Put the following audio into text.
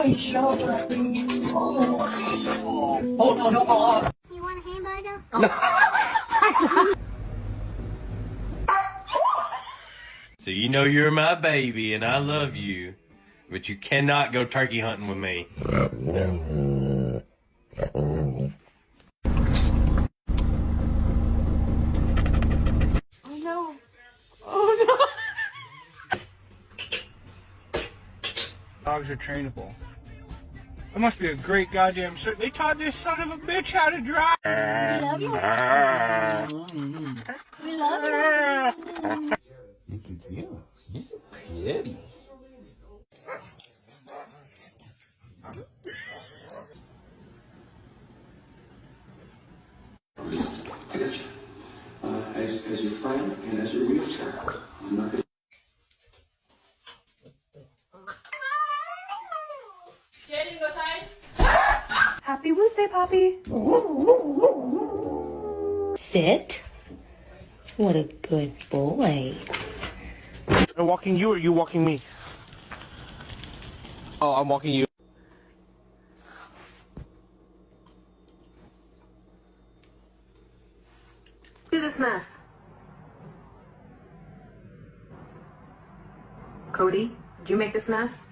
Oh, no, no more. You want a hamburger? So you know you're my baby and I love you, but you cannot go turkey hunting with me. Oh no. Oh no. Dogs are trainable. It must be a great goddamn shit. They taught this son of a bitch how to drive. We love you. We love you. He's pretty. I got you. As your friend and as your wheelchair, I'm not gonna. Jaden, go outside. Happy Wednesday, Poppy. Sit. What a good boy. Am I walking you or are you walking me? Oh, I'm walking you. Do this mess. Cody, did you make this mess?